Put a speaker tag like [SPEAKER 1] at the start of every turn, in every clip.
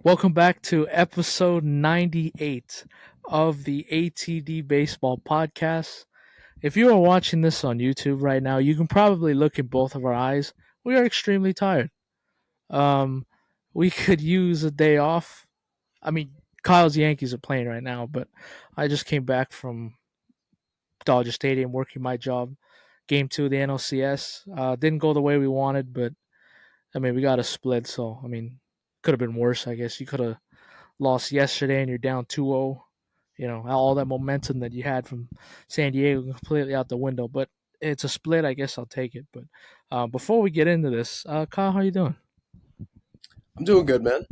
[SPEAKER 1] Welcome back to episode 98 of the ATD Baseball Podcast. If you are watching this on YouTube right now, you can probably look in both of our eyes. We are extremely tired. Um, we could use a day off. I mean, Kyle's Yankees are playing right now, but I just came back from Dodger Stadium working my job. Game 2 of the NLCS. Didn't go the way we wanted, but I mean, we got a split, so I mean, could have been worse, I guess. You could have lost yesterday and you're down 2-0. You know, all that momentum that you had from San Diego completely out the window. But it's a split. I guess I'll take it. But before we get into this, Kyle, how you doing?
[SPEAKER 2] I'm doing good, man.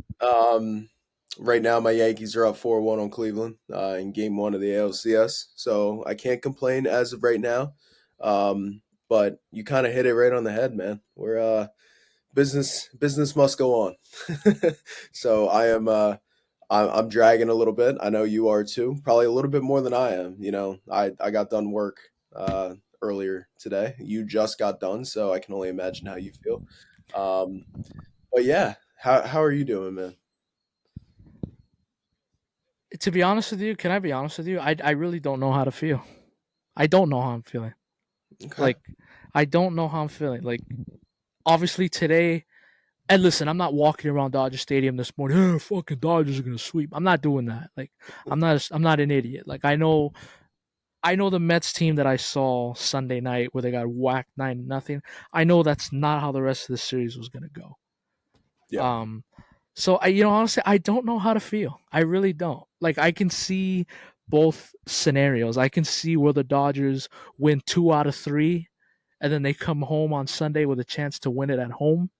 [SPEAKER 2] Right now, my Yankees are up 4-1 on Cleveland in Game 1 of the ALCS, so I can't complain as of right now. But you kind of hit it right on the head, man. We're business must go on. So I'm dragging a little bit. I know you are too. Probably a little bit more than I am. I got done work earlier today. You just got done, so I can only imagine how you feel. Um, but yeah, how are you doing, man?
[SPEAKER 1] To be honest with you, can I be honest with you? I really don't know how to feel. I don't know how I'm feeling.
[SPEAKER 2] Okay.
[SPEAKER 1] Like, I don't know how I'm feeling. Like, obviously today, and listen, I'm not walking around Dodger Stadium this morning. Oh, fucking Dodgers are gonna sweep. I'm not doing that. Like, I'm not an idiot. Like, I know the Mets team that I saw Sunday night where they got whacked 9-0. I know that's not how the rest of the series was gonna go.
[SPEAKER 2] Yeah.
[SPEAKER 1] Um, so honestly, I don't know how to feel. I really don't. Like, I can see both scenarios. I can see where the Dodgers win 2 out of 3, and then they come home on Sunday with a chance to win it at home.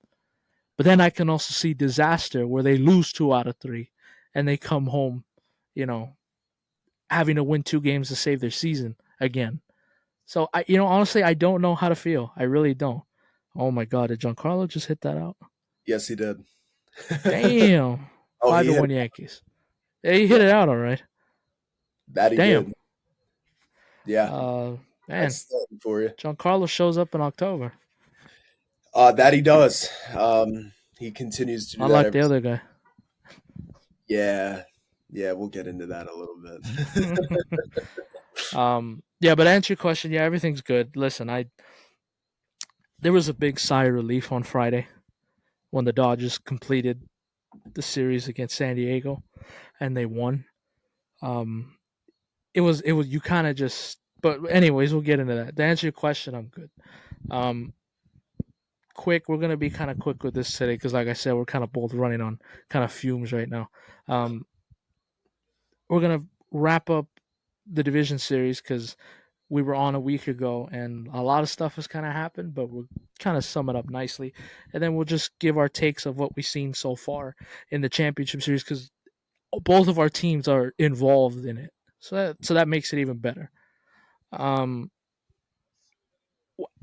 [SPEAKER 1] But then I can also see disaster where they lose 2 out of 3, and they come home, you know, having to win 2 games to save their season again. So honestly, I don't know how to feel. I really don't. Oh my God, did Giancarlo just hit that out?
[SPEAKER 2] Yes, he did.
[SPEAKER 1] Damn,
[SPEAKER 2] Oh,
[SPEAKER 1] five
[SPEAKER 2] he
[SPEAKER 1] to
[SPEAKER 2] hit.
[SPEAKER 1] one Yankees. Yeah, he hit
[SPEAKER 2] Yeah,
[SPEAKER 1] it out all right.
[SPEAKER 2] that he
[SPEAKER 1] Damn.
[SPEAKER 2] did. Yeah,
[SPEAKER 1] Uh, man,
[SPEAKER 2] that's something for you.
[SPEAKER 1] Giancarlo shows up in October.
[SPEAKER 2] That he does. He continues to do that
[SPEAKER 1] Unlike
[SPEAKER 2] every.
[SPEAKER 1] the other guy.
[SPEAKER 2] Yeah, yeah. We'll get into that a little bit.
[SPEAKER 1] Yeah, but to answer your question, yeah, everything's good. Listen, I there was a big sigh of relief on Friday when the Dodgers completed the series against San Diego and they won. Um, it was you kind of just. But anyways, we'll get into that. To answer your question, I'm good. Um, quick. We're gonna be kind of quick with this today because, like I said, we're kind of both running on kind of fumes right now. Um, we're gonna wrap up the division series because we were on a week ago and a lot of stuff has kind of happened, but we'll kind of sum it up nicely, and then we'll just give our takes of what we've seen so far in the championship series because both of our teams are involved in it, so that makes it even better. Um,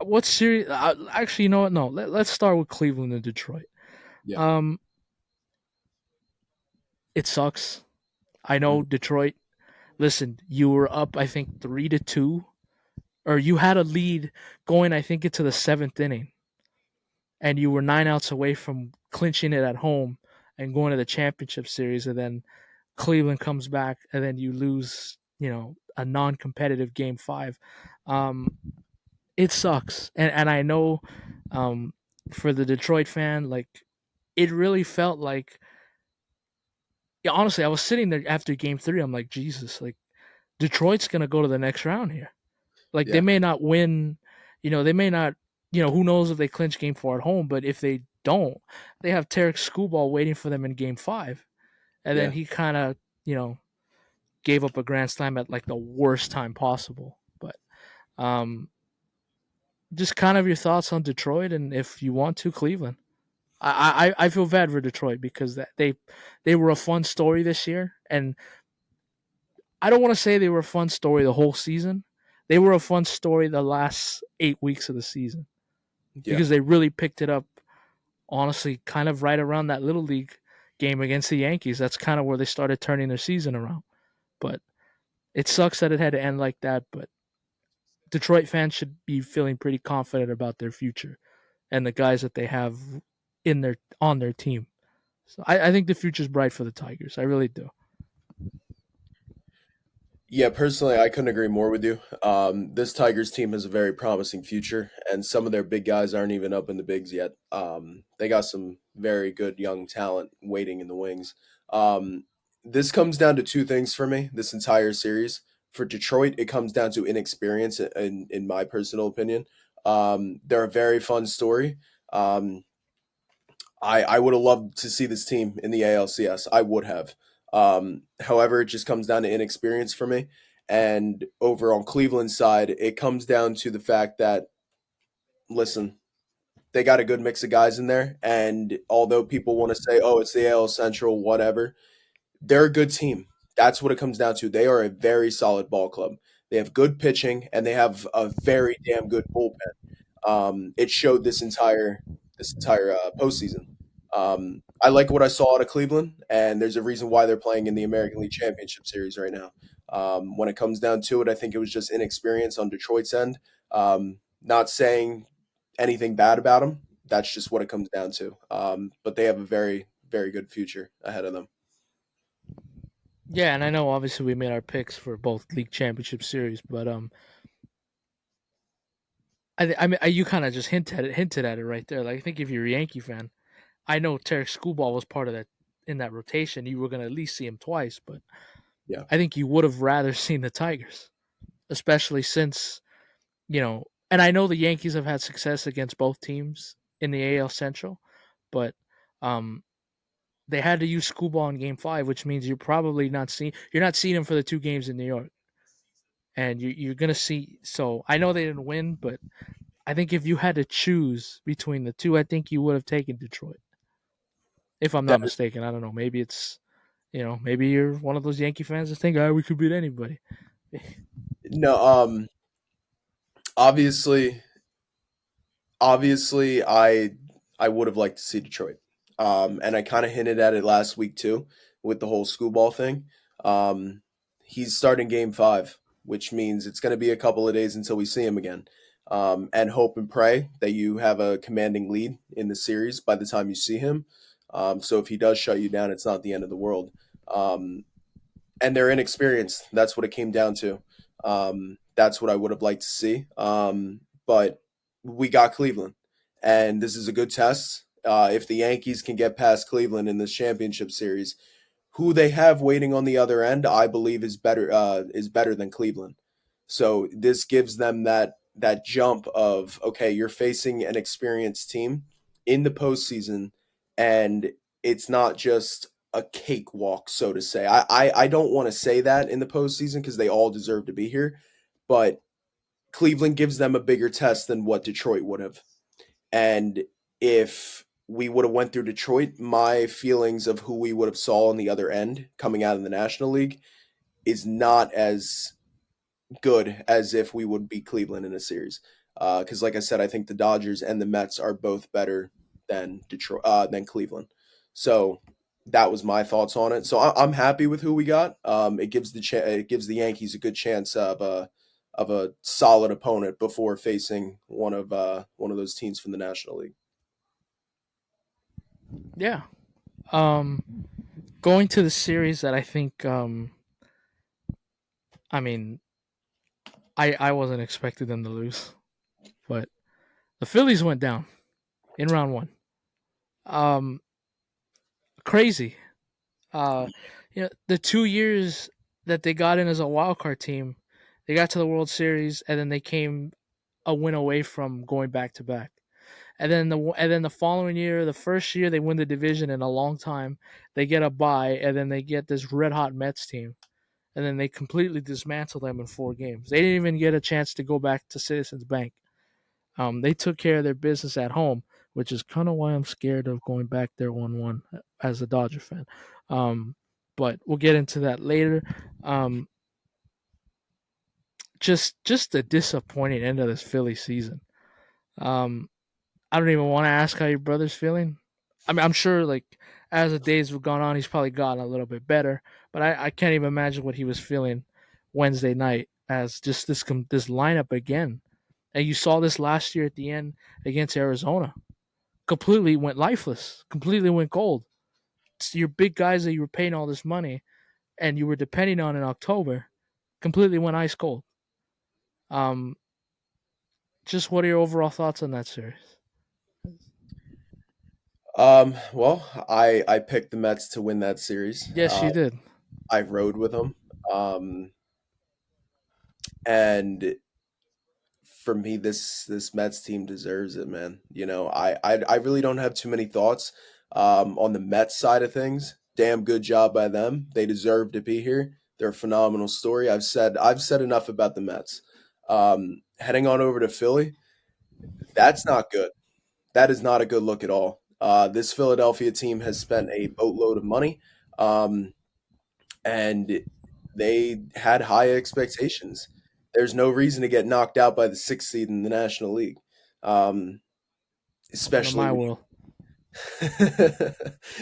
[SPEAKER 1] what series? Actually, you know what? No, let's start with Cleveland and Detroit.
[SPEAKER 2] Yeah.
[SPEAKER 1] Um, it sucks. I know
[SPEAKER 2] Mhm.
[SPEAKER 1] Detroit. Listen, you were up, I think 3-2, or you had a lead going, I think, into the seventh inning, and you were 9 outs away from clinching it at home and going to the championship series, and then Cleveland comes back, and then you lose, a non-competitive game 5. Um, it sucks, and I know, um, for the Detroit fan, like it really felt like. Yeah, honestly, I was sitting there after game 3. I'm like, Jesus, like Detroit's gonna go to the next round here. Like they
[SPEAKER 2] Yeah.
[SPEAKER 1] may not win, they may not, who knows if they clinch game 4 at home, but if they don't, they have Tarek Skubal waiting for them in game 5. And then
[SPEAKER 2] Yeah.
[SPEAKER 1] he kind of, you know, gave up a grand slam at like the worst time possible. But um just kind of your thoughts on Detroit, and if you want to, Cleveland. I feel bad for Detroit because they were a fun story this year, and I don't want to say they were a fun story the whole season. They were a fun story the last 8 weeks of the season
[SPEAKER 2] Yeah.
[SPEAKER 1] because they really picked it up, honestly, kind of right around that little league game against the Yankees. That's kind of where they started turning their season around. But it sucks that it had to end like that. But Detroit fans should be feeling pretty confident about their future and the guys that they have in their on their team. So I think the future's bright for the Tigers. I really do.
[SPEAKER 2] Yeah, personally, I couldn't agree more with you. This Tigers team has a very promising future, and some of their big guys aren't even up in the bigs yet. They got some very good young talent waiting in the wings. Um, this comes down to two things for me this entire series. For Detroit, it comes down to inexperience, in my personal opinion. They're a very fun story. Um, I would have loved to see this team in the ALCS. I would have. However, it just comes down to inexperience for me. And over on Cleveland's side, it comes down to the fact that, listen, they got a good mix of guys in there. And although people want to say, oh, it's the AL Central, whatever, they're a good team. That's what it comes down to. They are a very solid ball club. They have good pitching and they have a very damn good bullpen. It showed this entire postseason. I like what I saw out of Cleveland, and there's a reason why they're playing in the American League Championship Series right now. When it comes down to it, I think it was just inexperience on Detroit's end. Not saying anything bad about them. That's just what it comes down to. But they have a very, very good future ahead of them.
[SPEAKER 1] Yeah, and I know obviously we made our picks for both league championship series, but I mean you kind of just hinted at it right there. Like I think if you're a Yankee fan, I know Tarek Schoolball was part of that in that rotation. You were gonna at least see him twice, but
[SPEAKER 2] Yeah.
[SPEAKER 1] I think you would have rather seen the Tigers, especially since and I know the Yankees have had success against both teams in the AL Central, but um, they had to use Schoolball in Game 5, which means you're not seeing him for the two games in New York, and you're gonna see. So I know they didn't win, but I think if you had to choose between the two, I think you would have taken Detroit. If I'm
[SPEAKER 2] That
[SPEAKER 1] not mistaken, I don't know. Maybe it's maybe you're one of those Yankee fans that think, we could beat anybody.
[SPEAKER 2] no, obviously obviously I would have liked to see Detroit. And I kind of hinted at it last week too with the whole schoolball thing. Um, he's starting game 5, which means it's going to be a couple of days until we see him again. And hope and pray that you have a commanding lead in the series by the time you see him. So if he does shut you down, it's not the end of the world. Um, and they're inexperienced. That's what it came down to. That's what I would have liked to see. But we got Cleveland, and this is a good test. If the Yankees can get past Cleveland in this championship series, who they have waiting on the other end, I believe is better than Cleveland. So this gives them that jump of, okay, you're facing an experienced team in the postseason, and it's not just a cakewalk, so to say. I don't want to say that in the postseason because they all deserve to be here, but Cleveland gives them a bigger test than what Detroit would have. And if we would have went through Detroit, my feelings of who we would have saw on the other end coming out of the National League is not as good as if we would beat Cleveland in a series. Because, like I said, I think the Dodgers and the Mets are both better than than Cleveland. So that was my thoughts on it. So I'm happy with who we got. It gives the Yankees a good chance of a solid opponent before facing one of those teams from the National League.
[SPEAKER 1] Yeah. Um, Going to the series that I think, I mean, I wasn't expecting them to lose, but the Phillies went down in round one. Um, Crazy. Uh, the 2 years that they got in as a wild card team, they got to the World Series and then they came a win away from going back to back. And then the following year, the first year they win the division in a long time, they get a bye, and then they get this red hot Mets team, and then they completely dismantle them in 4 games. They didn't even get a chance to go back to Citizens Bank. They took care of their business at home, which is kind of why I'm scared of going back there 1-1 as a Dodger fan. Um, but we'll get into that later. Um, just a disappointing end of this Philly season. Um, I don't even want to ask how your brother's feeling. I mean, I'm sure like as the days have gone on, he's probably gotten a little bit better. But I can't even imagine what he was feeling Wednesday night as just this lineup again. And you saw this last year at the end against Arizona. Completely went lifeless. Completely went cold. your big guys that you were paying all this money and you were depending on in October completely went ice cold. Um, just what are your overall thoughts on that series?
[SPEAKER 2] Well, I picked the Mets to win that series.
[SPEAKER 1] Yes, you did.
[SPEAKER 2] I rode with them. And for me, this Mets team deserves it, man. I really don't have too many thoughts on the Mets side of things. Damn good job by them. They deserve to be here. They're a phenomenal story. I've said enough about the Mets. Heading on over to Philly, that's not good. That is not a good look at all. This Philadelphia team has spent a boatload of money, um, and they had high expectations. There's no reason to get knocked out by the sixth seed in the National League, um,
[SPEAKER 1] Welcome to
[SPEAKER 2] especially
[SPEAKER 1] my
[SPEAKER 2] when
[SPEAKER 1] world.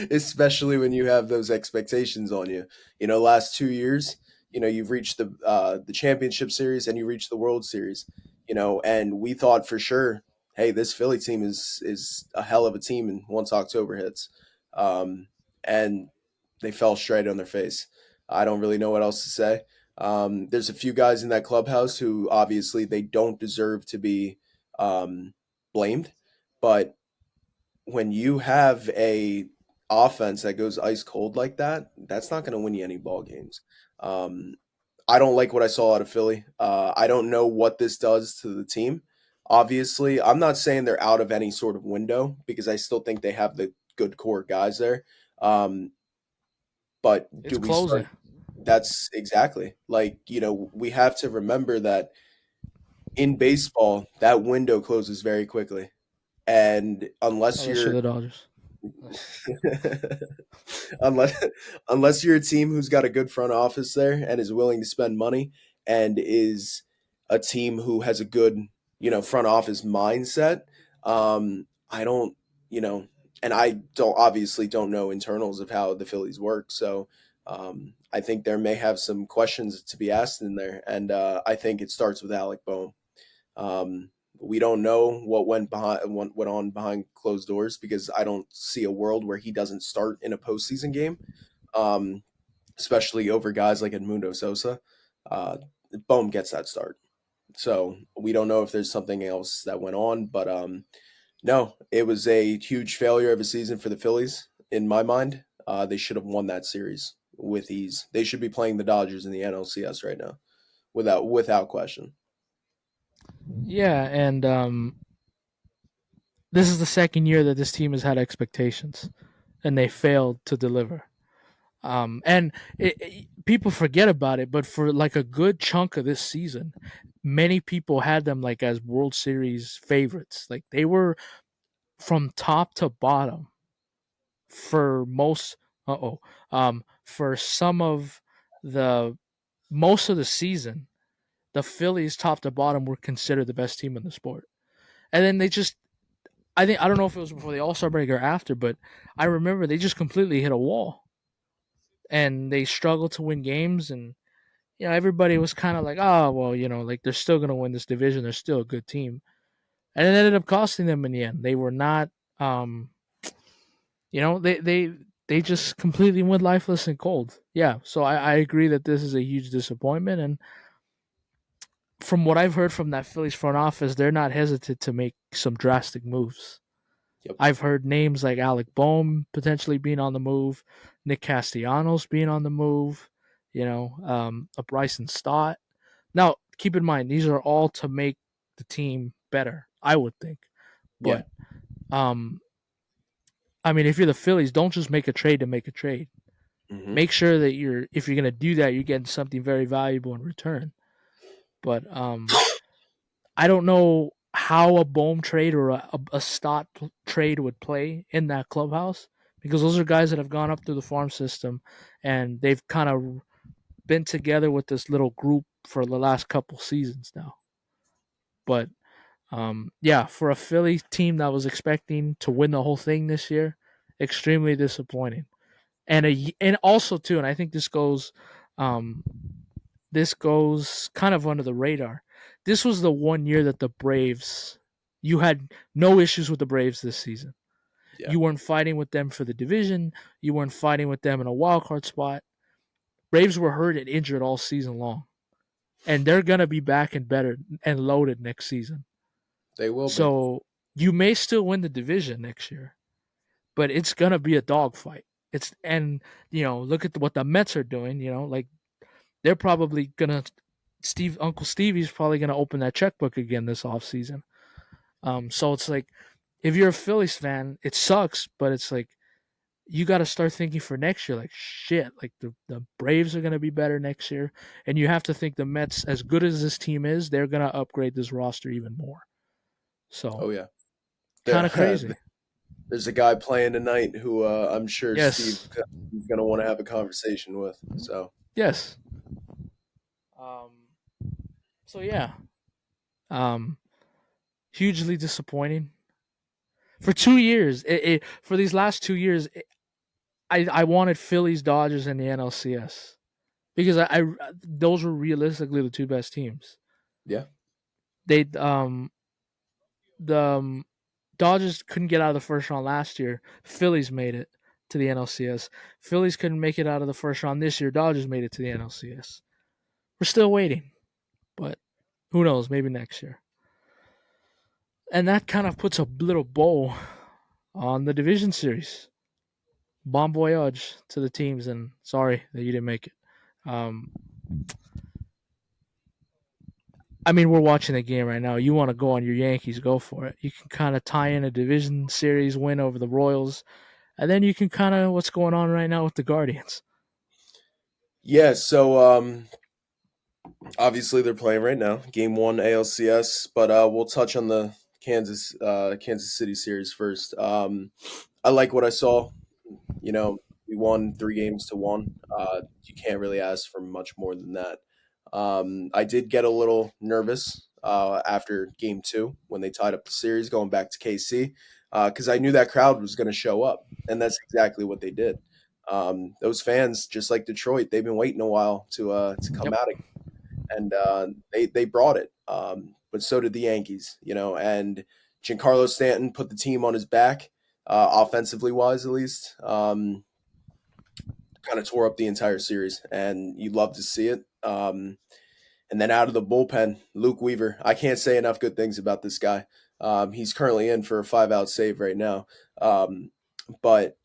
[SPEAKER 2] especially when you have those expectations on you. Last 2 years, you've reached the championship series and you reached the World Series. And we thought for sure, hey, this Philly team is a hell of a team. And once October hits, um, and they fell straight on their face. I don't really know what else to say. There's a few guys in that clubhouse who obviously they don't deserve to be blamed, but when you have a offense that goes ice cold like that, that's not going to win you any ball games. Um, I don't like what I saw out of Philly. I don't know what this does to the team. Obviously, I'm not saying they're out of any sort of window because I still think they have the good core guys there. Um, but
[SPEAKER 1] It's
[SPEAKER 2] do we
[SPEAKER 1] closing.
[SPEAKER 2] start? That's exactly like, we have to remember that in baseball, that window closes very quickly. And unless
[SPEAKER 1] Unless you're
[SPEAKER 2] you're
[SPEAKER 1] the Dodgers.
[SPEAKER 2] unless unless you're a team who's got a good front office there and is willing to spend money and is a team who has a good front office mindset. I don't you know and I don't obviously don't know internals of how the Phillies work, so I think there may have some questions to be asked in there, and I think it starts with Alec Boehm. um, we don't know what went on behind closed doors because I don't see a world where he doesn't start in a postseason game, um, especially over guys like Edmundo Sosa. Uh, Bohm gets that start, so we don't know if there's something else that went on, but no, it was a huge failure of a season for the Phillies in my mind. They should have won that series with ease. They should be playing the Dodgers in the NLCS right now, without question.
[SPEAKER 1] Yeah, and this is the second year that this team has had expectations, and they failed to deliver. And people forget about it, but for like a good chunk of this season, many people had them like as World Series favorites. Like they were from top to bottom for most. For some of the most of the season, the Phillies top to bottom were considered the best team in the sport. And then they just I don't know if it was before the All Star break or after, but I remember they just completely hit a wall and they struggled to win games. And everybody was kind of like, oh well, like they're still gonna win this division. They're still a good team, and it ended up costing them in the end. They were not, um, they just completely went lifeless and cold. Yeah, so I agree that this is a huge disappointment, and from what I've heard from that Phillies front office, they're not hesitant to make some drastic moves.
[SPEAKER 2] Yep.
[SPEAKER 1] I've heard names like Alec Boehm potentially being on the move, Nick Castellanos being on the move, a Bryson Stott. Now, keep in mind, these are all to make the team better, I would think.
[SPEAKER 2] Yeah.
[SPEAKER 1] But, um, I mean, if you're the Phillies, don't just make a trade to make a trade.
[SPEAKER 2] Hmm.
[SPEAKER 1] Make sure that if you're going to do that, you're getting something very valuable in return. But I don't know how a Bohm trade or a Stott trade would play in that clubhouse because those are guys that have gone up through the farm system and they've kind of been together with this little group for the last couple seasons now. But yeah, for a Philly team that was expecting to win the whole thing this year, extremely disappointing. And also too, and I think um, this goes kind of under the radar. This was the one year that the Braves, you had no issues with the Braves this season.
[SPEAKER 2] Yeah,
[SPEAKER 1] You weren't fighting with them for the division. You weren't fighting with them in a wild card spot. Braves were hurt and injured all season long, and they're gonna be back and better and loaded next season.
[SPEAKER 2] they will be.
[SPEAKER 1] So you may still win the division next year, but it's gonna be a dogfight. It's and look at what the Mets are doing. Like they're probably gonna Uncle Stevie's probably gonna open that checkbook again this offseason. So it's like if you're a Phillies fan, it sucks, but it's like you got to start thinking for next year. Like shit, like the Braves are gonna be better next year, and you have to think the Mets, as good as this team is, they're gonna upgrade this roster even more. So
[SPEAKER 2] Oh yeah,
[SPEAKER 1] kind of crazy.
[SPEAKER 2] there's a guy playing tonight who I'm sure Steve
[SPEAKER 1] Yes,
[SPEAKER 2] is going to want to have a conversation with. So
[SPEAKER 1] yes. Um. So yeah. Um. Hugely disappointing. For 2 years, for these last 2 years, I wanted Phillies, Dodgers, and the NLCS because I those were realistically the two best teams.
[SPEAKER 2] yeah,
[SPEAKER 1] They the Dodgers couldn't get out of the first round last year. Phillies made it to the NLCS. Phillies couldn't make it out of the first round this year. Dodgers made it to the NLCS. We're still waiting, but who knows? Maybe next year. And that kind of puts a little bow on the division series. Bon voyage to the teams, and sorry that you didn't make it. Um, I mean, we're watching the game right now. You want to go on your Yankees, go for it. You can kind of tie in a division series win over the Royals, and then you can kind of what's going on right now with the Guardians.
[SPEAKER 2] yeah. So obviously they're playing right now, Game One ALCS, but we'll touch on the Kansas City series first. I like what I saw. You know, we won 3 games to 1. You can't really ask for much more than that. I did get a little nervous after Game 2 when they tied up the series, going back to KC, because I knew that crowd was going to show up, and that's exactly what they did. Those fans, just like Detroit, they've been waiting a while to come
[SPEAKER 1] Yep,
[SPEAKER 2] out, and they brought it. But so did the Yankees, and Giancarlo Stanton put the team on his back, offensively wise at least. Kind of tore up the entire series, and you love to see it. And then out of the bullpen, Luke Weaver. I can't say enough good things about this guy. He's currently in for a 5 out save right now. But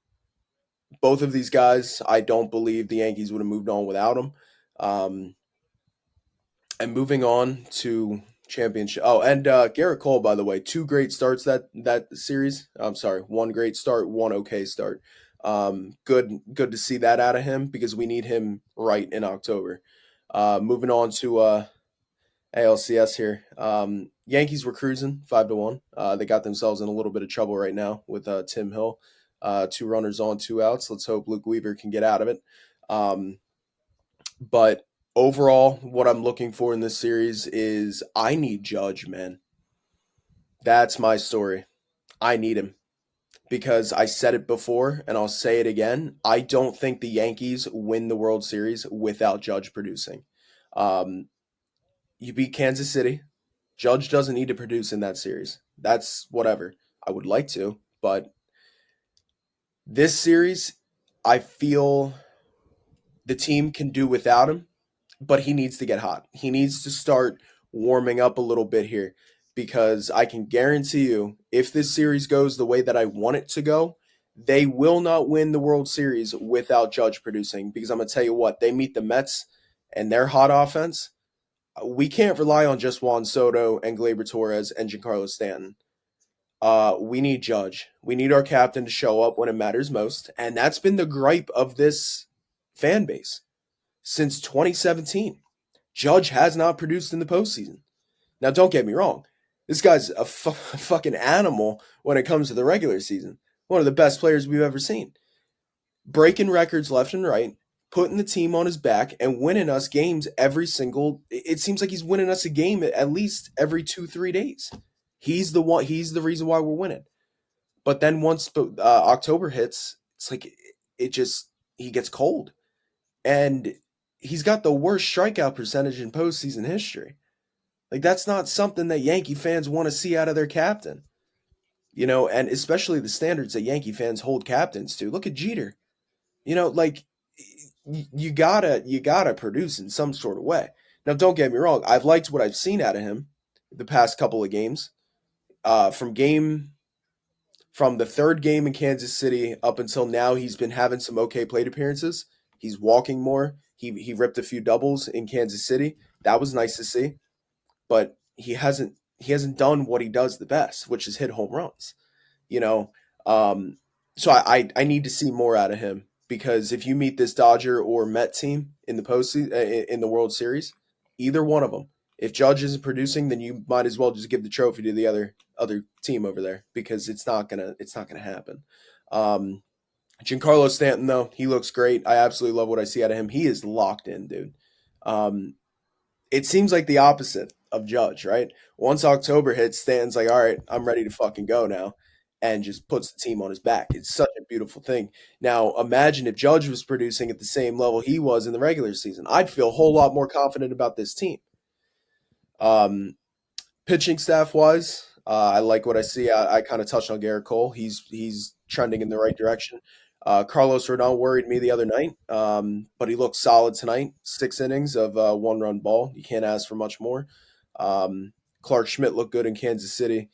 [SPEAKER 2] both of these guys, I don't believe the Yankees would have moved on without them. Um, and moving on to championship. Oh, and Garrett Cole, by the way, 2 great starts that series. I'm sorry, 1 great start, 1 okay start. Good to see that out of him because we need him right in October. Moving on to ALCS here. Yankees were cruising 5-1. They got themselves in a little bit of trouble right now with Tim Hill. 2 runners on, 2 outs. Let's hope Luke Weaver can get out of it. But overall, what I'm looking for in this series is I need Judge, man. That's my story. I need him because I said it before and I'll say it again. I don't think the Yankees win the World Series without Judge producing. Um, you beat Kansas City. Judge doesn't need to produce in that series. That's whatever. I would like to, but this series, I feel the team can do without him, but he needs to get hot. He needs to start warming up a little bit here because I can guarantee you if this series goes the way that I want it to go, they will not win the World Series without Judge producing because I'm going to tell you what, they meet the Mets and their hot offense. We can't rely on just Juan Soto and Gleyber Torres and Giancarlo Stanton. We need Judge. We need our captain to show up when it matters most, and that's been the gripe of this fan base since 2017. Judge has not produced in the postseason. Now, don't get me wrong. This guy's a fucking animal when it comes to the regular season. One of the best players we've ever seen. Breaking records left and right, putting the team on his back, and winning us games every single. It seems like he's winning us a game at least every 2-3 days. He's the one. He's the reason why we're winning. But then once October hits, it's like it just he gets cold, and he's got the worst strikeout percentage in postseason history. Like that's not something that Yankee fans want to see out of their captain. and especially the standards that Yankee fans hold captains to. Look at Jeter. Like you gotta produce in some sort of way. Now, don't get me wrong. I've liked what I've seen out of him the past couple of games. From the third game in Kansas City up until now, he's been having some okay plate appearances. He's walking more. He ripped a few doubles in Kansas City. That was nice to see. But he hasn't done what he does the best, which is hit home runs. You know, um, so I need to see more out of him because if you meet this Dodger or Met team in the postseason in the World Series, either one of them, if Judge isn't producing, then you might as well just give the trophy to the other team over there because it's not gonna happen. Um, Giancarlo Stanton though, he looks great. I absolutely love what I see out of him. He is locked in, dude. Um, it seems like the opposite of Judge, right? Once October hits, Stanton's like, all right, I'm ready to fucking go now, and just puts the team on his back. It's such a beautiful thing. Now, imagine if Judge was producing at the same level he was in the regular season. I'd feel a whole lot more confident about this team. Um, Pitching staff wise, I like what I see. I kind of touched on Garrett Cole. He's trending in the right direction. Carlos Rodon worried me the other night, but he looked solid tonight. 6 innings of 1 run ball. You can't ask for much more. Clark Schmidt looked good in Kansas City.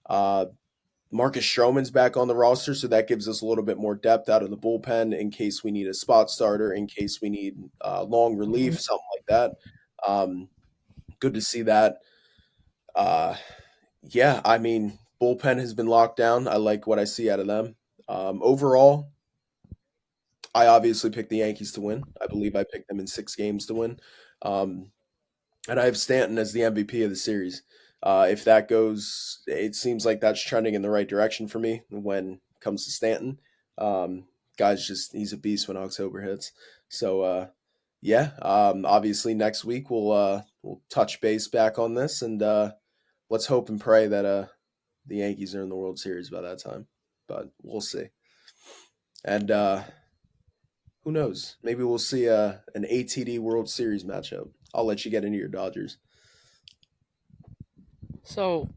[SPEAKER 2] Uh, Marcus Stroman's back on the roster, so that gives us a little bit more depth out of the bullpen in case we need a spot starter, in case we need long relief, something like that. Um, Good to see that. Uh, yeah, I mean, bullpen has been locked down. I like what I see out of them. Overall, I obviously picked the Yankees to win. I believe I picked them in 6 games to win. Um, and I have Stanton as the MVP of the series. If that goes, it seems like that's trending in the right direction for me when it comes to Stanton. Um, guy's he's a beast when October hits. So, yeah, obviously next week we'll touch base back on this and let's hope and pray that the Yankees are in the World Series by that time. But we'll see. And who knows? Maybe we'll see an ATD World Series matchup. I'll let you get into your Dodgers.
[SPEAKER 1] So,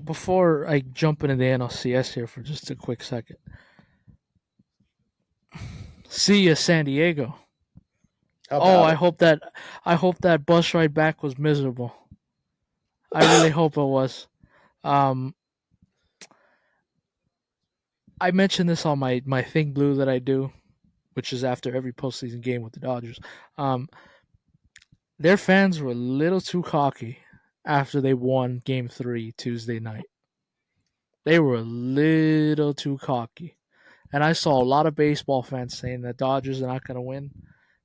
[SPEAKER 1] before I jump into the NLCS here for just a quick second, see ya, San Diego.
[SPEAKER 2] How
[SPEAKER 1] Oh,
[SPEAKER 2] about
[SPEAKER 1] I
[SPEAKER 2] it?
[SPEAKER 1] hope that I hope that bus ride back was miserable. I really hope it was. Um, I mentioned this on my thing blue that I do, which is after every postseason game with the Dodgers. Um, their fans were a little too cocky after they won Game 3 Tuesday night. They were a little too cocky. And I saw a lot of baseball fans saying that Dodgers are not going to win.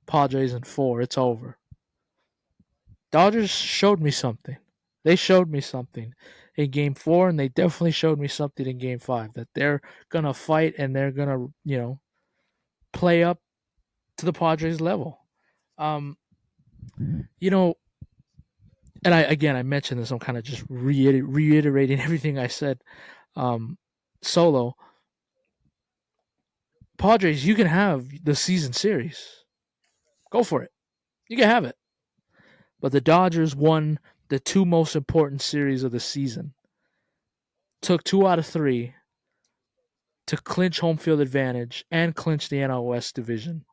[SPEAKER 1] Padres in 4, it's over. Dodgers showed me something. They showed me something in Game 4, and they definitely showed me something in Game 5 that they're going to fight and they're going to, play up to the Padres level. Um, you know, and I mentioned this. I'm kind of just reiterating everything I said solo. Padres, you can have the season series. Go for it. You can have it. But the Dodgers won the 2 most important series of the season. Took 2 out of 3 to clinch home field advantage and clinch the NL West division.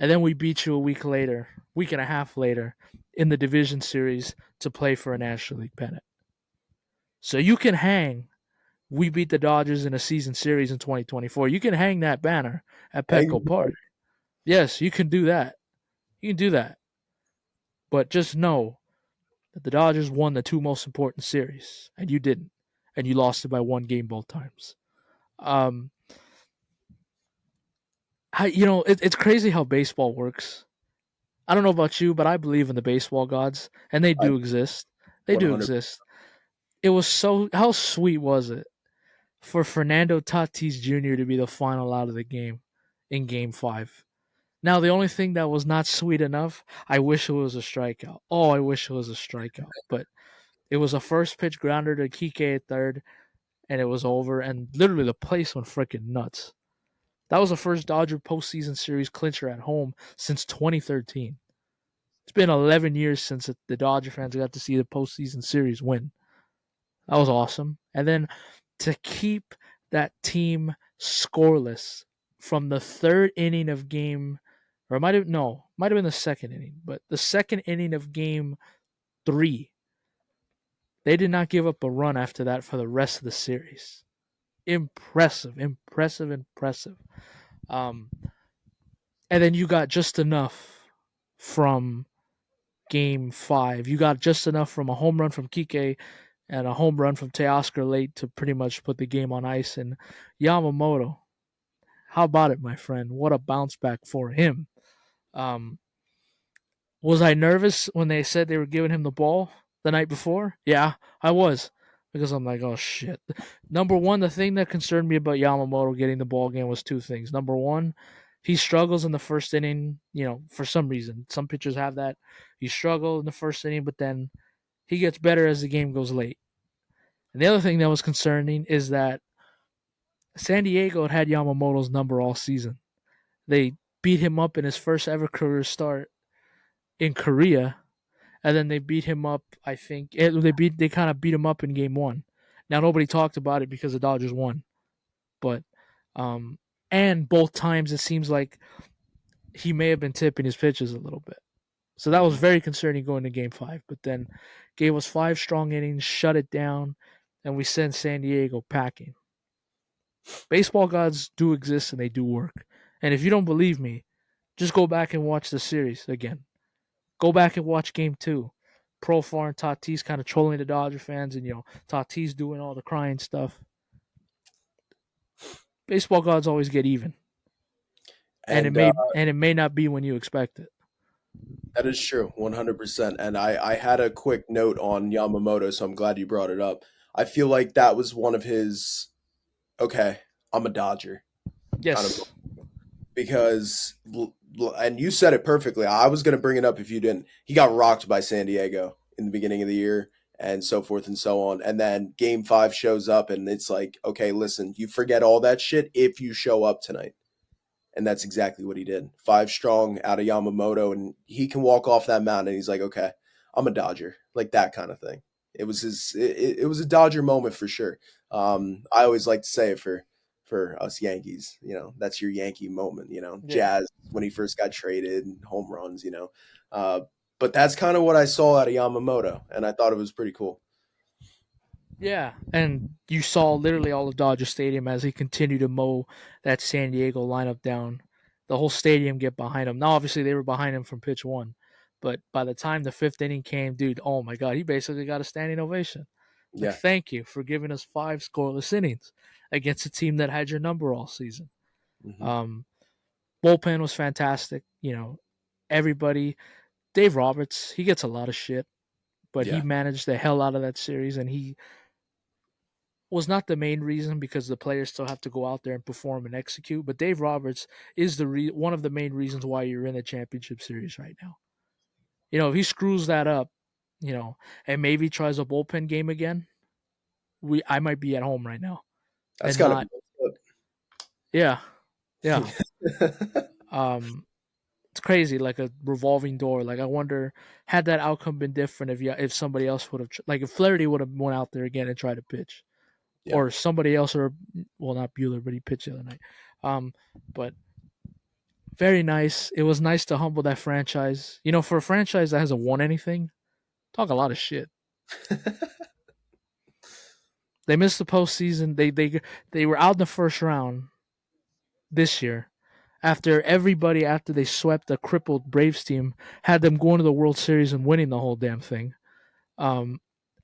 [SPEAKER 1] And then we beat you a week and a half later, in the division series to play for a National League pennant. So you can hang, we beat the Dodgers in a season series in 2024. You can hang that banner at
[SPEAKER 2] Hang
[SPEAKER 1] Petco Park. Yes, you can do that. You can do that. But just know that the Dodgers won the 2 most important series, and you didn't. And you lost it by 1 game both times. Um, it's crazy how baseball works. I don't know about you, but I believe in the baseball gods, and they
[SPEAKER 2] I
[SPEAKER 1] do exist. They do
[SPEAKER 2] 100.
[SPEAKER 1] exist. It was how sweet was it for Fernando Tatis Jr. to be the final out of the game in Game 5. Now, the only thing that was not sweet enough, I wish it was a strikeout. Oh, I wish it was a strikeout. But it was a first pitch grounder to Kike at third, and it was over. And literally, the place went freaking nuts. That was the first Dodger postseason series clincher at home since 2013. It's been 11 years since the Dodger fans got to see the postseason series win. That was awesome. And then to keep that team scoreless from the third inning of game, or might have been the second inning, but the second inning of game three, they did not give up a run after that for the rest of the series. Impressive, impressive, impressive. Um, and then you got just enough from game five. You got just enough from a home run from Kike and a home run from Teoscar late to pretty much put the game on ice. And Yamamoto, how about it, my friend? What a bounce back for him. Um, was I nervous when they said they were giving him the ball the night before? Yeah, I was. Because I'm like, oh shit. Number one, the thing that concerned me about Yamamoto getting the ball game was two things. Number one, he struggles in the first inning, for some reason. Some pitchers have that. He struggled in the first inning, but then he gets better as the game goes late. And the other thing that was concerning is that San Diego had Yamamoto's number all season. They beat him up in his first ever career start in Korea, and then they beat him up. I think they kind of beat him up in game one. Now nobody talked about it because the Dodgers won, but um, and both times it seems like he may have been tipping his pitches a little bit. So that was
[SPEAKER 2] Mhm.
[SPEAKER 1] very concerning going to game five. But then gave us five strong innings, shut it down, and we sent San Diego packing. Baseball gods do exist and they do work. And if you don't believe me, just go back and watch the series again. Go back and watch game two. Profar and Tatis kind of trolling the Dodger fans, and Tatis doing all the crying stuff. Baseball gods always get even, and it
[SPEAKER 2] And
[SPEAKER 1] may not be when you expect it.
[SPEAKER 2] that is true, 100%. And I had a quick note on Yamamoto, so I'm glad you brought it up. I feel like that was one of his, okay, I'm a Dodger kind of,
[SPEAKER 1] Yes.
[SPEAKER 2] because, and you said it perfectly. I was going to bring it up if you didn't. He got rocked by San Diego in the beginning of the year and so forth and so on. And then game five shows up and it's like, okay, listen, you forget all that shit if you show up tonight. And that's exactly what he did. Five strong out of Yamamoto, and he can walk off that mountain. And he's like, okay, I'm a Dodger, like that kind of thing. It was his. It was a Dodger moment for sure. I always like to say it for us Yankees. That's your Yankee moment.
[SPEAKER 1] Yeah.
[SPEAKER 2] Jazz when he first got traded, and home runs. Uh, but that's kind of what I saw out of Yamamoto, and I thought it was pretty cool.
[SPEAKER 1] Yeah, and you saw literally all of Dodger Stadium as he continued to mow that San Diego lineup down. The whole stadium get behind him. Now, obviously, they were behind him from pitch one, but by the time the fifth inning came, dude, oh my god, he basically got a standing ovation. Like,
[SPEAKER 2] Yeah.
[SPEAKER 1] thank you for giving us five scoreless innings against a team that had your number all season.
[SPEAKER 2] Hmm.
[SPEAKER 1] Um, Bullpen was fantastic. Everybody. Dave Roberts, he gets a lot of shit, but he
[SPEAKER 2] Yeah.
[SPEAKER 1] managed the hell out of that series, and he was not the main reason because the players still have to go out there and perform and execute. But Dave Roberts is one of the main reasons why you're in the championship series right now. If he screws that up, and maybe tries a bullpen game again, I might be at home right now
[SPEAKER 2] That's
[SPEAKER 1] and
[SPEAKER 2] gotta
[SPEAKER 1] not.
[SPEAKER 2] be.
[SPEAKER 1] Yeah, yeah.
[SPEAKER 2] Messed
[SPEAKER 1] Um, it's crazy, like a revolving door. Like I wonder, had that outcome been different if somebody else would have like if Flaherty would have went out there again and tried to pitch,
[SPEAKER 2] Yeah.
[SPEAKER 1] or somebody else, or well, not Bueller, but he pitched the other night. But very nice. It was nice to humble that franchise. For a franchise that hasn't won anything, talk a lot of shit. They missed the postseason. They were out in the first round this year after they swept a crippled Braves team, had them going to the World Series and winning the whole damn thing. Um,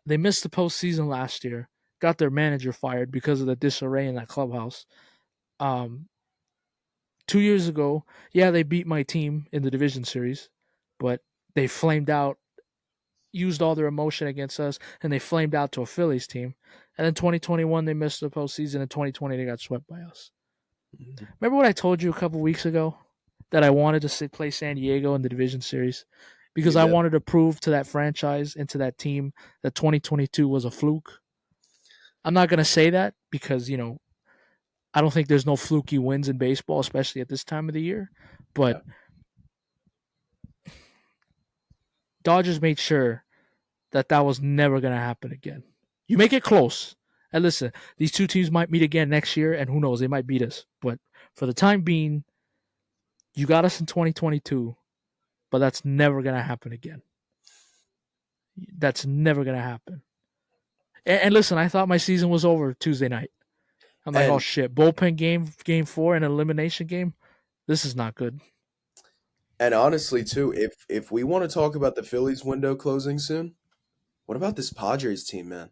[SPEAKER 1] they missed the postseason last year. Got their manager fired because of the disarray in that clubhouse. Um, 2 years ago, yeah, they beat my team in the division series, but they flamed out, used all their emotion against us, and they flamed out to a Phillies team. And then 2021, they missed the postseason. In 2020, they got swept by us.
[SPEAKER 2] Mhm.
[SPEAKER 1] Remember what I told you a couple weeks ago that I wanted to play San Diego in the division series because
[SPEAKER 2] You
[SPEAKER 1] I
[SPEAKER 2] did.
[SPEAKER 1] wanted to prove to that franchise and to that team that 2022 was a fluke. I'm not gonna say that because I don't think there's no fluky wins in baseball, especially at this time of the year. But
[SPEAKER 2] Yeah.
[SPEAKER 1] Dodgers made sure that was never going to happen again. You make it close, And listen, these two teams might meet again next year, and who knows, they might beat us. But for the time being, you got us in 2022, but that's never gonna happen again. That's never gonna happen. And listen, I thought my season was over Tuesday night. I'm like, oh
[SPEAKER 2] And
[SPEAKER 1] shit, bullpen game 4, an elimination game. This is not good.
[SPEAKER 2] and honestly too, if we want to talk about the Phillies window closing soon, what about this Padres team, man?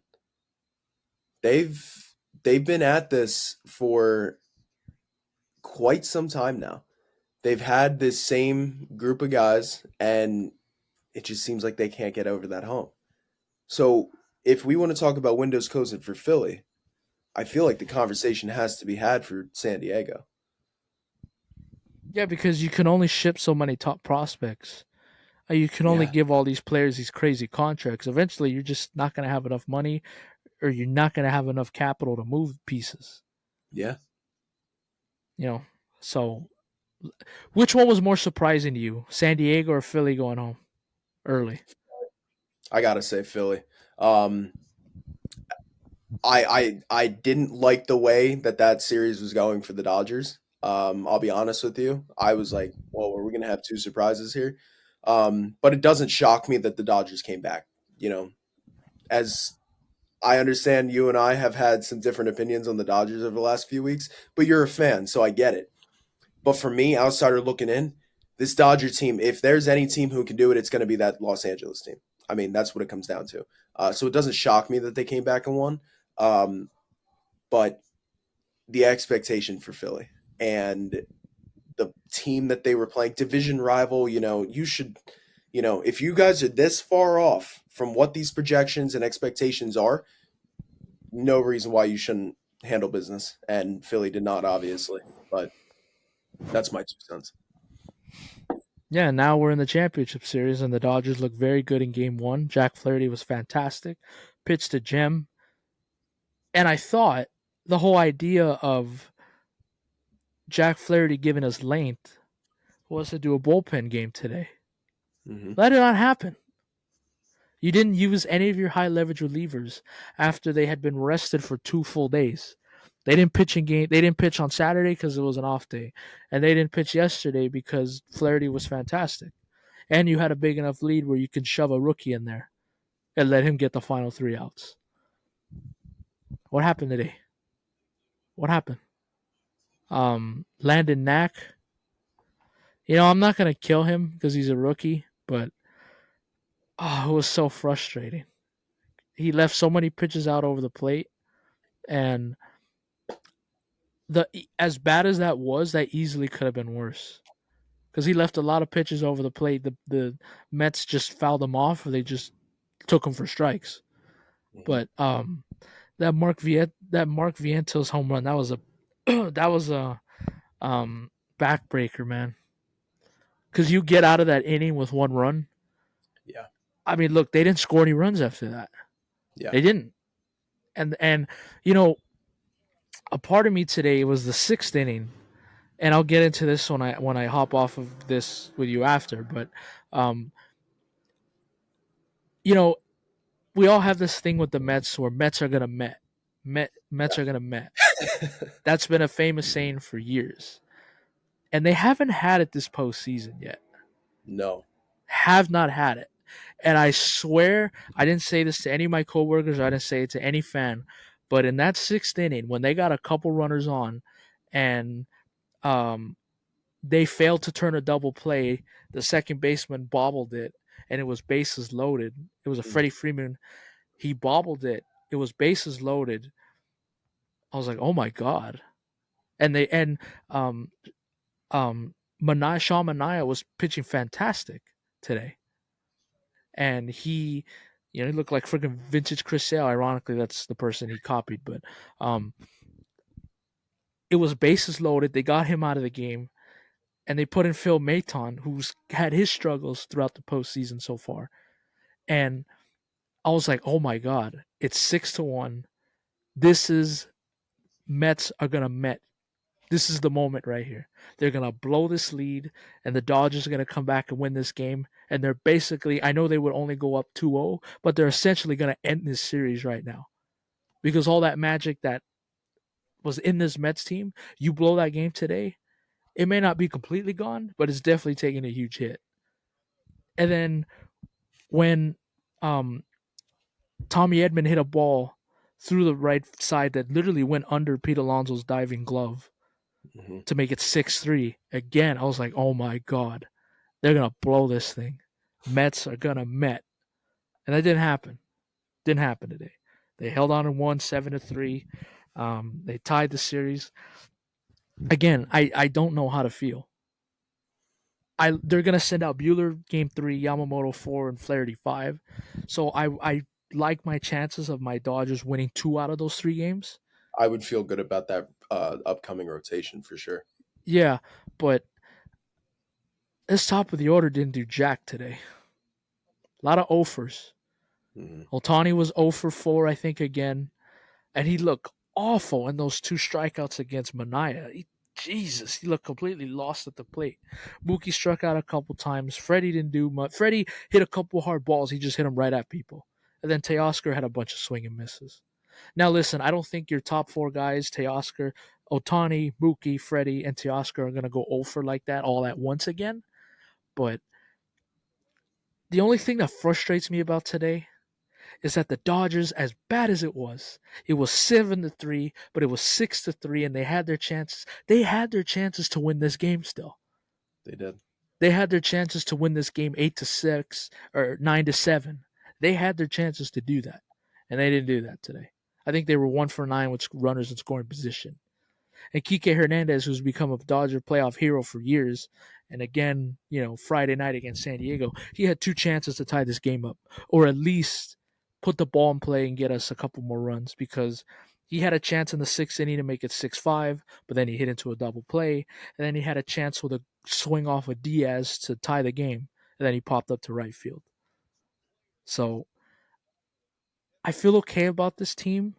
[SPEAKER 2] They've they've been at this for quite some time now. They've had this same group of guys, and it just seems like they can't get over that hump. So, if we want to talk about windows closing for Philly, I feel like the conversation has to be had for San Diego.
[SPEAKER 1] Yeah, because you can only ship so many top prospects. You can only
[SPEAKER 2] Yeah,
[SPEAKER 1] give all these players these crazy contracts. Eventually, you're just not going to have enough money, or you're not going to have enough capital to move pieces.
[SPEAKER 2] yeah.
[SPEAKER 1] You know, so which one was more surprising to you, San Diego or Philly going home early?
[SPEAKER 2] I gotta say Philly. Um, I didn't like the way that series was going for the Dodgers. I'll be honest with you. I was like, "Well, are we gonna have two surprises here?" But it doesn't shock me that the Dodgers came back. You know, as I understand, you and I have had some different opinions on the Dodgers over the last few weeks, but you're a fan, so I get it. But for me, outsider looking in, this Dodger team, if there's any team who can do it, it's going to be that Los Angeles team. I mean, that's what it comes down to. So it doesn't shock me that they came back and won. Um, but the expectation for Philly and the team that they were playing, division rival, you should, if you guys are this far off from what these projections and expectations are, no reason why you shouldn't handle business. And Philly did not, obviously. But that's my 2 cents.
[SPEAKER 1] Yeah, now we're in the championship series, and the Dodgers look very good in game 1. Jack Flaherty was fantastic, pitched a gem, and I thought the whole idea of Jack Flaherty giving us length was to do a bullpen game today.
[SPEAKER 2] Hmm.
[SPEAKER 1] That did not happen. You didn't use any of your high leverage relievers after they had been rested for 2 full days. They didn't pitch in game. They didn't pitch on Saturday because it was an off day, and they didn't pitch yesterday because Flaherty was fantastic. And you had a big enough lead where you could shove a rookie in there and let him get the final 3 outs. What happened today? What happened? Landon Knack. I'm not gonna kill him because he's a rookie, but it was so frustrating. He left so many pitches out over the plate, and the as bad as that was, that easily could have been worse because he left a lot of pitches over the plate. The Mets just fouled him off, or they just took him for strikes.
[SPEAKER 2] Hmm.
[SPEAKER 1] But that Mark Vientos home run, that was a that was a backbreaker, man. Because you get out of that inning with 1 run.
[SPEAKER 2] Yeah,
[SPEAKER 1] I mean, look, they didn't score any runs after that.
[SPEAKER 2] yeah.
[SPEAKER 1] They didn't. And you know, a part of me today was the 6th inning, and I'll get into this when I hop off of this with you after. But um, you know, we all have this thing with the Mets where Mets are gonna Mets are gonna Met. That's been a famous saying for years, and they haven't had it this postseason yet.
[SPEAKER 2] No.
[SPEAKER 1] Have not had it. And I swear I didn't say this to any of my coworkers, or I didn't say it to any fan, but in that 6th inning, when they got a couple runners on and um, they failed to turn a double play, the second baseman bobbled it, and it was bases loaded. It was a
[SPEAKER 2] Mhm.
[SPEAKER 1] Freddie Freeman. He bobbled it. It was bases loaded. I was like, oh my god! And um Sean Mania was pitching fantastic today, and he looked like freaking vintage Chris Sale. Ironically, that's the person he copied, but um, it was bases loaded. They got him out of the game, and they put in Phil Maton, who's had his struggles throughout the postseason so far. And I was like, oh my god, it's 6-1. This is Mets are gonna Met. This is the moment right here. They're gonna blow this lead, and the Dodgers are gonna come back and win this game. And they're basically, I know they would only go up 2-0, but they're essentially gonna end this series right now because all that magic that was in this Mets team, you blow that game today, it may not be completely gone, but it's definitely taking a huge hit. And then when um, Tommy Edman hit a ball through the right side that literally went under Pete Alonso's diving glove
[SPEAKER 2] Hmm.
[SPEAKER 1] to make it 6-3, again, I was like, oh my God, they're going to blow this thing. Mets are going to Met. And that didn't happen. Didn't happen today. They held on and won 7-3. They tied the series. Again, I don't know how to feel. They're gonna send out Bueller game 3, Yamamoto 4, and Flaherty 5. So I like my chances of my Dodgers winning 2 out of those 3 games.
[SPEAKER 2] I would feel good about that upcoming rotation for sure.
[SPEAKER 1] Yeah, but this top of the order didn't do jack today. A lot of offers.
[SPEAKER 2] Hmm.
[SPEAKER 1] Otani was 0 for 4, I think, again. And he looked awful in those 2 strikeouts against Mania. Jesus, he looked completely lost at the plate. Mookie struck out a couple times. Freddie didn't do much. Freddie hit a couple hard balls. He just hit them right at people. And then Teoscar had a bunch of swing and misses. Now, listen, I don't think your top 4 guys, Teoscar, Otani, Mookie, Freddie, and Teoscar, are going to go over like that all at once again. But the only thing that frustrates me about today is that the Dodgers, as bad as it was 7-3, but it was 6-3, and they had their chances. They had their chances to win this game still.
[SPEAKER 2] They did.
[SPEAKER 1] They had their chances to win this game 8-6 or 9-7. They had their chances to do that, and they didn't do that today. I think they were 1 for 9 with runners in scoring position. And Kike Hernandez, who's become a Dodger playoff hero for years, and again, Friday night against San Diego, he had 2 chances to tie this game up, or at least put the ball in play and get us a couple more runs, because he had a chance in the 6th inning to make it 6-5, but then he hit into a double play, and then he had a chance with a swing off of Diaz to tie the game, and then he popped up to right field. So I feel okay about this team,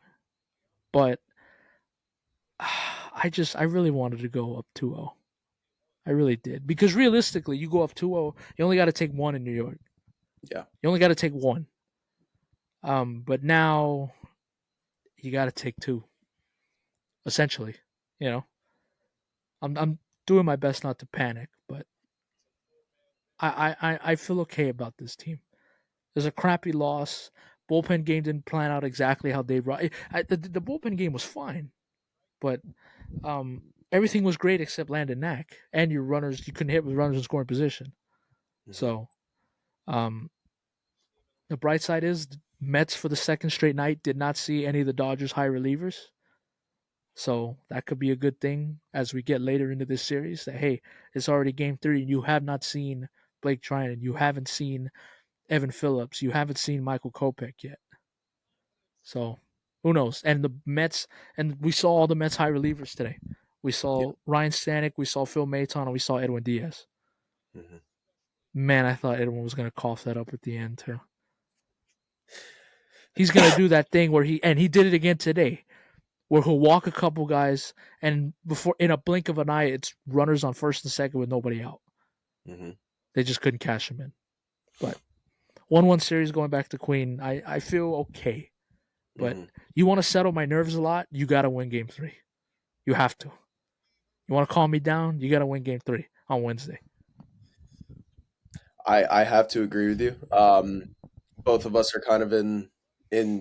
[SPEAKER 1] but I really wanted to go up 2-0. I really did. Because realistically, you go up 2-0, you only got to take one in New York.
[SPEAKER 2] Yeah.
[SPEAKER 1] You only got to take one. But now you got to take 2, essentially. You know, I'm doing my best not to panic, but I feel okay about this team. There's a crappy loss. Bullpen game didn't plan out exactly how they run. The bullpen game was fine, but everything was great except Landon Knack and your runners. You couldn't hit with runners in scoring position.
[SPEAKER 2] Hmm.
[SPEAKER 1] So um, the bright side is the Mets for the second straight night did not see any of the Dodgers' high relievers. So that could be a good thing as we get later into this series. That, hey, it's already game 3 and you have not seen Blake Trinan. You haven't seen Evan Phillips. You haven't seen Michael Kopech yet. So who knows? And the Mets, and we saw all the Mets high relievers today. We
[SPEAKER 2] Yeah.
[SPEAKER 1] saw Ryan Stanek, we saw Phil Maton, and we saw Edwin Diaz.
[SPEAKER 2] Hmm.
[SPEAKER 1] Man, I thought Edwin was going to cough that up at the end too. He's going to do that thing where he did it again today, where he'll walk a couple guys, and before in a blink of an eye, it's runners on first and second with nobody out.
[SPEAKER 2] Hmm.
[SPEAKER 1] They just couldn't cash him in. But 1-1 series going back to Queen, I feel okay. But
[SPEAKER 2] Hmm.
[SPEAKER 1] you want to settle my nerves a lot, you got to win game 3. You have to. You want to calm me down, you got to win game 3 on Wednesday.
[SPEAKER 2] I have to agree with you. Both of us are kind of in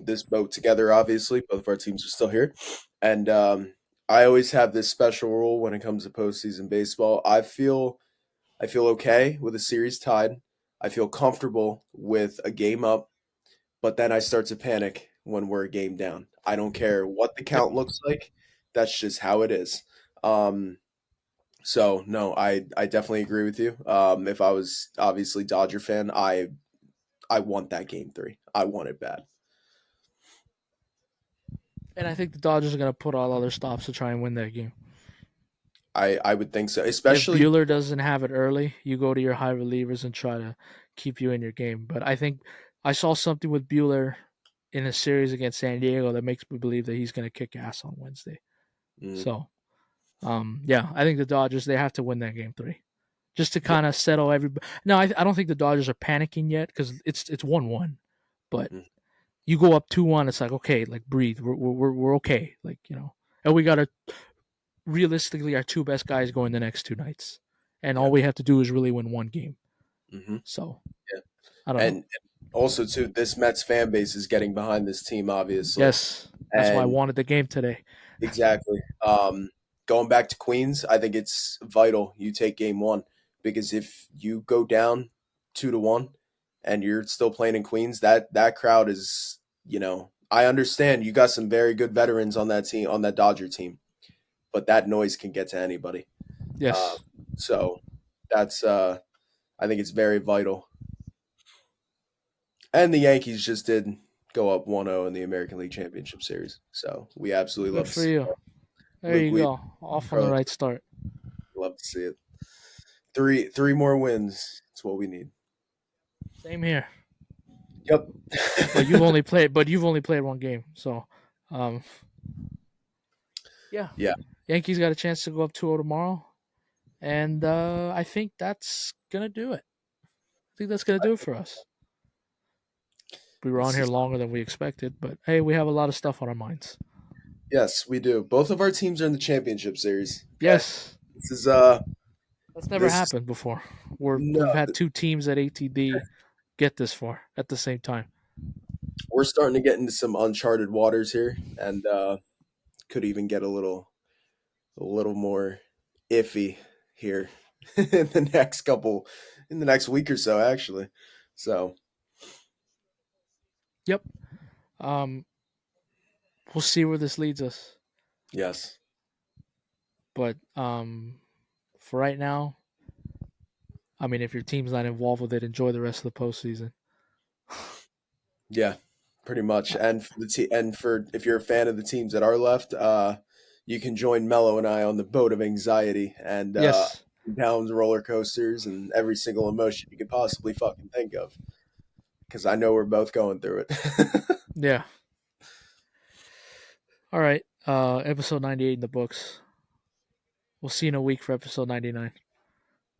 [SPEAKER 2] this boat together. Obviously, both of our teams are still here, and I always have this special rule when it comes to postseason baseball. I feel okay with a series tied. I feel comfortable with a game up, but then I start to panic when we're a game down. I don't care what the
[SPEAKER 1] Yep.
[SPEAKER 2] count looks like. That's just how it is. Um, so no, I definitely agree with you. If I was obviously Dodger fan, I want that game 3. I want it bad.
[SPEAKER 1] And I think the Dodgers are going to put all other stops to try and win that game.
[SPEAKER 2] I would think so,
[SPEAKER 1] If
[SPEAKER 2] especially.
[SPEAKER 1] Bueller doesn't have it early, you go to your high relievers and try to keep you in your game. But I think I saw something with Bueller in a series against San Diego that makes me believe that he's going to kick ass on Wednesday.
[SPEAKER 2] Mm,
[SPEAKER 1] So, yeah, I think the Dodgers they have to win that game 3 just to
[SPEAKER 2] yeah.
[SPEAKER 1] kind of settle everybody. No, I don't think the Dodgers are panicking yet because it's 1-1, but
[SPEAKER 2] Mhm.
[SPEAKER 1] You go up 2-1, it's like, okay, like breathe. We're okay. Like, and we got realistically our two best guys going the next two nights. And all
[SPEAKER 2] Yeah.
[SPEAKER 1] we have to do is really win one game.
[SPEAKER 2] Hmm.
[SPEAKER 1] So,
[SPEAKER 2] Yeah.
[SPEAKER 1] I don't know.
[SPEAKER 2] And also too, this Mets fan base is getting behind this team, obviously,
[SPEAKER 1] Yes, that's why I
[SPEAKER 2] and
[SPEAKER 1] wanted the game today.
[SPEAKER 2] exactly. Going back to Queens, I think it's vital you take game one because if you go down 2-1 and you're still playing in Queens, that crowd is, I understand you got some very good veterans on that team, on that Dodger team, but that noise can get to anybody. Uh,
[SPEAKER 1] Yes,
[SPEAKER 2] so that's, I think it's very vital. And the Yankees just did go up 1-0 in the American League Championship Series. So we absolutely
[SPEAKER 1] good
[SPEAKER 2] love to
[SPEAKER 1] for
[SPEAKER 2] see
[SPEAKER 1] you.
[SPEAKER 2] that.
[SPEAKER 1] There
[SPEAKER 2] Luke
[SPEAKER 1] you
[SPEAKER 2] Weed,
[SPEAKER 1] go. Off on the
[SPEAKER 2] Carlos,
[SPEAKER 1] right start.
[SPEAKER 2] love to see it. Three more wins. That's what we need.
[SPEAKER 1] Same here.
[SPEAKER 2] Yep.
[SPEAKER 1] But you've only played one game. So, um, yeah,
[SPEAKER 2] Yeah.
[SPEAKER 1] Yankees got a chance to go up 2-0 tomorrow, and I think that's gonna do it. I think that's gonna do it for us. We were on
[SPEAKER 2] This
[SPEAKER 1] here
[SPEAKER 2] is
[SPEAKER 1] longer than we expected, but hey, we have a lot of stuff on our minds.
[SPEAKER 2] yes, we do. Both of our teams are in the championship series. Okay.
[SPEAKER 1] Yes,
[SPEAKER 2] This is
[SPEAKER 1] that's never
[SPEAKER 2] this
[SPEAKER 1] happened before.
[SPEAKER 2] no,
[SPEAKER 1] We've had two teams at ATD get this far at the same time.
[SPEAKER 2] we're starting to get into some uncharted waters here and could even get a little more iffy here in the next week or so actually. So,
[SPEAKER 1] Yep. Um, we'll see where this leads us,
[SPEAKER 2] yes.
[SPEAKER 1] but for right now, I mean, if your team's not involved with it, enjoy the rest of the postseason.
[SPEAKER 2] Yeah, pretty much.
[SPEAKER 1] Uh,
[SPEAKER 2] And for if you're a fan of the teams that are left, you can join Mello and I on the boat of anxiety and
[SPEAKER 1] yes.
[SPEAKER 2] downs, roller coasters, and every single emotion you could possibly fucking think of. Because I know we're both going through it.
[SPEAKER 1] Yeah. All right. Episode 98 in the books. We'll see you in a week for episode 99.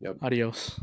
[SPEAKER 2] Yep.
[SPEAKER 1] Adios.